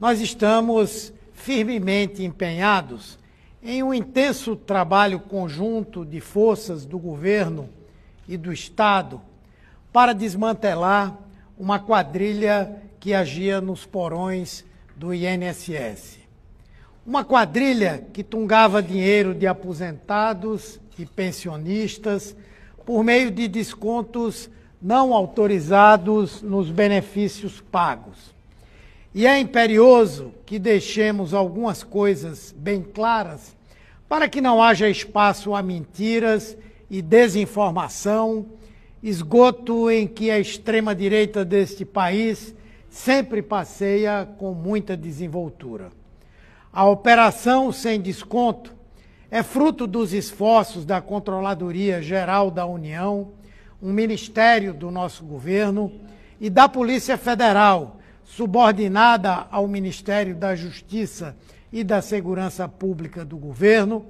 nós estamos firmemente empenhados em um intenso trabalho conjunto de forças do governo e do Estado para desmantelar uma quadrilha que agia nos porões do INSS. Uma quadrilha que tungava dinheiro de aposentados e pensionistas por meio de descontos não autorizados nos benefícios pagos. E é imperioso que deixemos algumas coisas bem claras para que não haja espaço a mentiras e desinformação, esgoto em que a extrema-direita deste país sempre passeia com muita desenvoltura. A operação sem desconto é fruto dos esforços da Controladoria Geral da União, um ministério do nosso governo, e da Polícia Federal, subordinada ao Ministério da Justiça e da Segurança Pública do governo,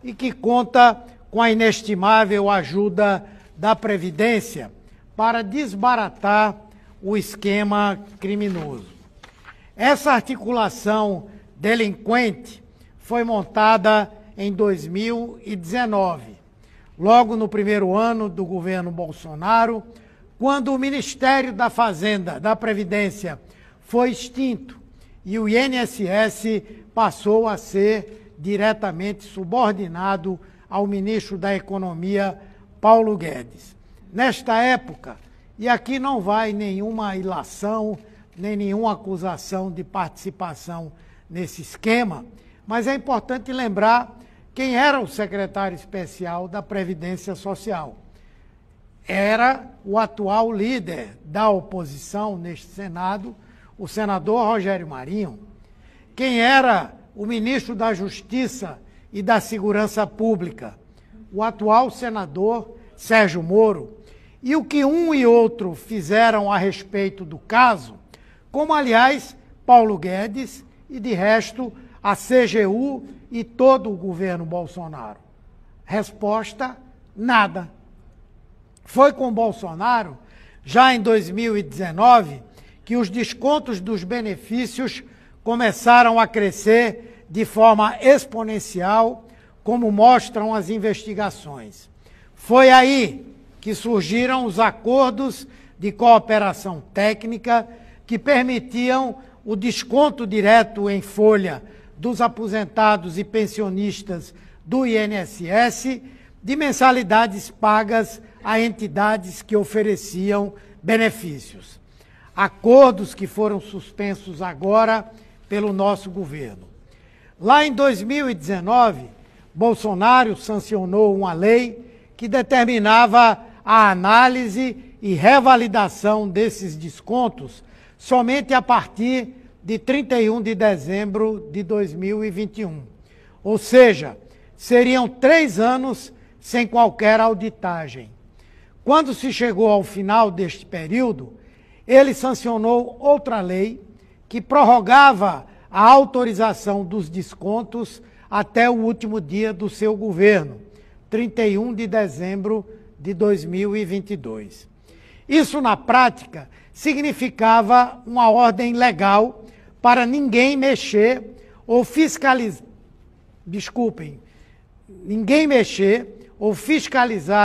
e que conta com a inestimável ajuda da Previdência para desbaratar o esquema criminoso. Essa articulação delinquente foi montada em 2019, logo no primeiro ano do governo Bolsonaro, quando o Ministério da Fazenda, da Previdência, foi extinto e o INSS passou a ser diretamente subordinado ao ministro da Economia, Paulo Guedes. Nesta época, e aqui não vai nenhuma ilação, nem nenhuma acusação de participação nesse esquema, mas é importante lembrar quem era o secretário especial da Previdência Social. Era o atual líder da oposição neste Senado, o senador Rogério Marinho. Quem era o ministro da Justiça e da Segurança Pública? O atual senador Sérgio Moro. E o que um e outro fizeram a respeito do caso, como, aliás, Paulo Guedes e, de resto, a CGU e todo o governo Bolsonaro? Resposta: nada. Foi com Bolsonaro, já em 2019, que os descontos dos benefícios começaram a crescer de forma exponencial, como mostram as investigações. Foi aí que surgiram os acordos de cooperação técnica que permitiam o desconto direto em folha dos aposentados e pensionistas do INSS de mensalidades pagas a entidades que ofereciam benefícios. Acordos que foram suspensos agora pelo nosso governo. Lá em 2019, Bolsonaro sancionou uma lei que determinava a análise e revalidação desses descontos somente a partir de 31 de dezembro de 2021. Ou seja, seriam 3 anos sem qualquer auditagem. Quando se chegou ao final deste período, ele sancionou outra lei que prorrogava a autorização dos descontos até o último dia do seu governo, 31 de dezembro de 2022. Isso, na prática, significava uma ordem legal para ninguém mexer ou fiscalizar,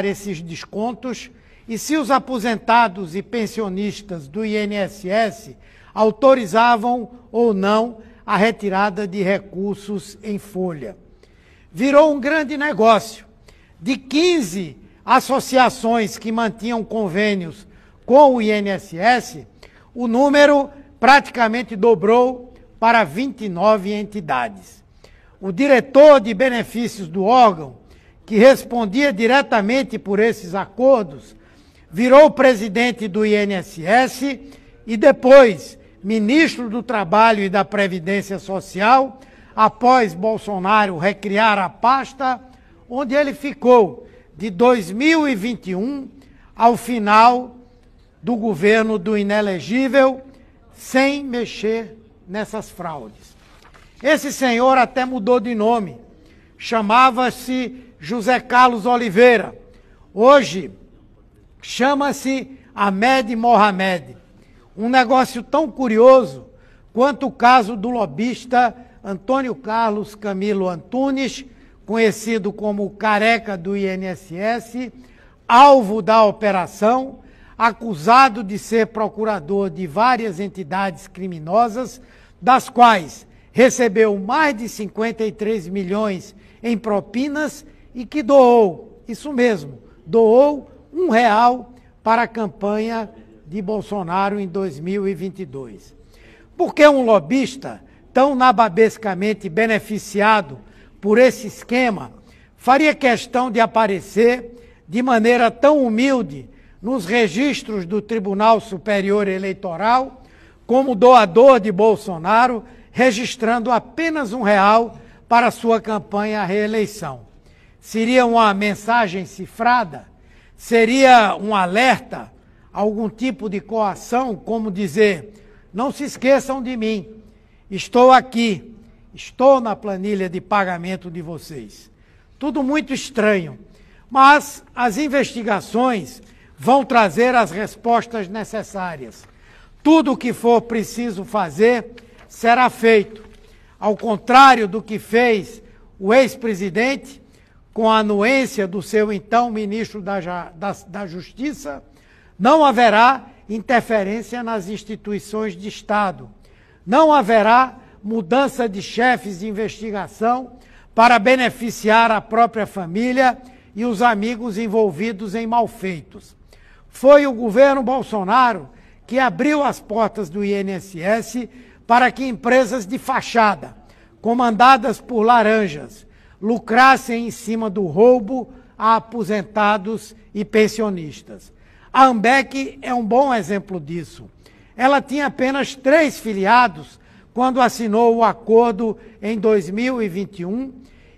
esses descontos, e se os aposentados e pensionistas do INSS autorizavam ou não a retirada de recursos em folha. Virou um grande negócio. De 15 associações que mantinham convênios com o INSS, o número praticamente dobrou para 29 entidades. O diretor de benefícios do órgão, que respondia diretamente por esses acordos, virou presidente do INSS e depois ministro do Trabalho e da Previdência Social, após Bolsonaro recriar a pasta, onde ele ficou de 2021 ao final do governo do inelegível, sem mexer nessas fraudes. Esse senhor até mudou de nome, chamava-se José Carlos Oliveira, hoje chama-se Ahmed Mohamed. Um negócio tão curioso quanto o caso do lobista Antônio Carlos Camilo Antunes, conhecido como Careca do INSS, alvo da operação, acusado de ser procurador de várias entidades criminosas, das quais recebeu mais de 53 milhões em propinas e que doou, isso mesmo, doou R$1 para a campanha de Bolsonaro em 2022. Por que um lobista tão nababescamente beneficiado por esse esquema faria questão de aparecer de maneira tão humilde nos registros do Tribunal Superior Eleitoral como doador de Bolsonaro, registrando apenas R$1 para sua campanha à reeleição? Seria uma mensagem cifrada? Seria um alerta? Algum tipo de coação, como dizer, não se esqueçam de mim, estou aqui, estou na planilha de pagamento de vocês. Tudo muito estranho, mas as investigações vão trazer as respostas necessárias. Tudo o que for preciso fazer será feito. Ao contrário do que fez o ex-presidente, com a anuência do seu então ministro da Justiça, não haverá interferência nas instituições de Estado. Não haverá mudança de chefes de investigação para beneficiar a própria família e os amigos envolvidos em malfeitos. Foi o governo Bolsonaro que abriu as portas do INSS para que empresas de fachada, comandadas por laranjas, lucrassem em cima do roubo a aposentados e pensionistas. A AMBEC é um bom exemplo disso. Ela tinha apenas 3 filiados quando assinou o acordo em 2021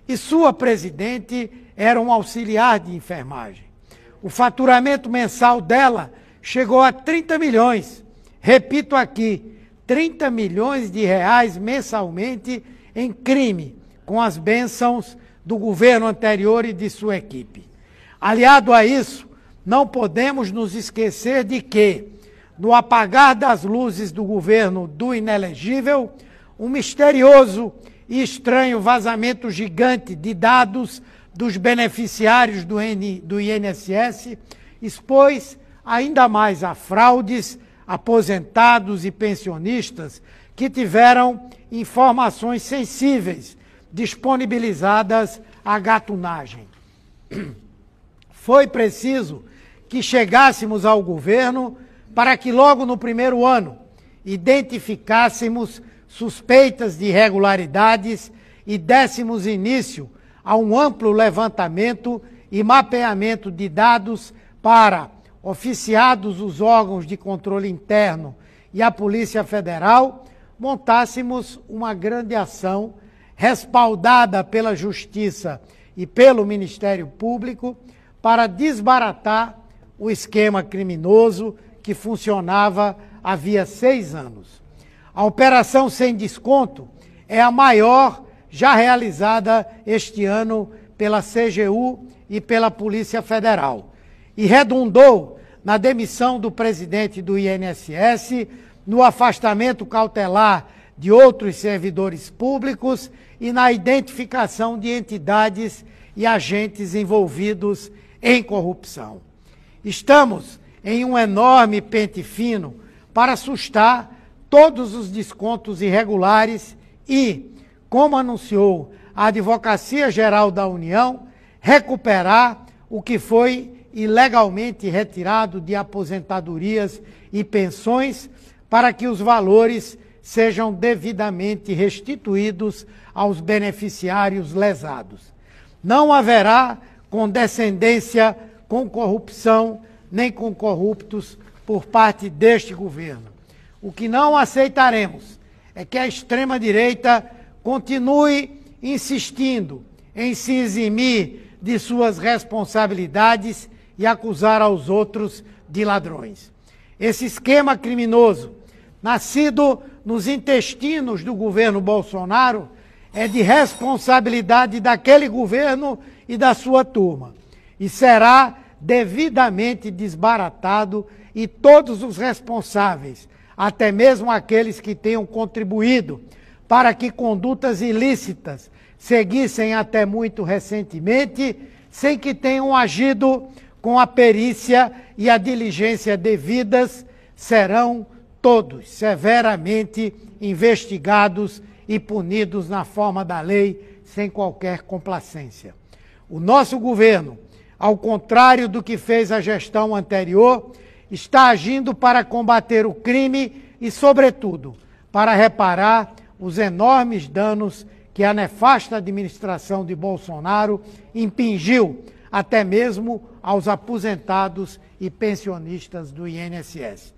e sua presidente era um auxiliar de enfermagem. O faturamento mensal dela chegou a 30 milhões. Repito aqui, 30 milhões de reais mensalmente em crime, com as bênçãos do governo anterior e de sua equipe. Aliado a isso, não podemos nos esquecer de que, no apagar das luzes do governo do inelegível, um misterioso e estranho vazamento gigante de dados dos beneficiários do INSS expôs ainda mais a fraudes, aposentados e pensionistas que tiveram informações sensíveis disponibilizadas à gatunagem. Foi preciso que chegássemos ao governo para que logo no primeiro ano identificássemos suspeitas de irregularidades e dessemos início a um amplo levantamento e mapeamento de dados para, oficiados os órgãos de controle interno e a Polícia Federal, montássemos uma grande ação respaldada pela Justiça e pelo Ministério Público para desbaratar o esquema criminoso que funcionava havia 6 anos. A Operação Sem Desconto é a maior já realizada este ano pela CGU e pela Polícia Federal e redundou na demissão do presidente do INSS, no afastamento cautelar de outros servidores públicos e na identificação de entidades e agentes envolvidos em corrupção. Estamos em um enorme pente fino para assustar todos os descontos irregulares e, como anunciou a Advocacia Geral da União, recuperar o que foi ilegalmente retirado de aposentadorias e pensões para que os valores sejam devidamente restituídos aos beneficiários lesados. Não haverá condescendência com corrupção nem com corruptos por parte deste governo. O que não aceitaremos é que a extrema-direita continue insistindo em se eximir de suas responsabilidades e acusar aos outros de ladrões. Esse esquema criminoso, nascido nos intestinos do governo Bolsonaro, é de responsabilidade daquele governo e da sua turma, e será devidamente desbaratado e todos os responsáveis, até mesmo aqueles que tenham contribuído para que condutas ilícitas seguissem até muito recentemente, sem que tenham agido com a perícia e a diligência devidas, serão todos severamente investigados e punidos na forma da lei, sem qualquer complacência. O nosso governo, ao contrário do que fez a gestão anterior, está agindo para combater o crime e, sobretudo, para reparar os enormes danos que a nefasta administração de Bolsonaro impingiu até mesmo aos aposentados e pensionistas do INSS.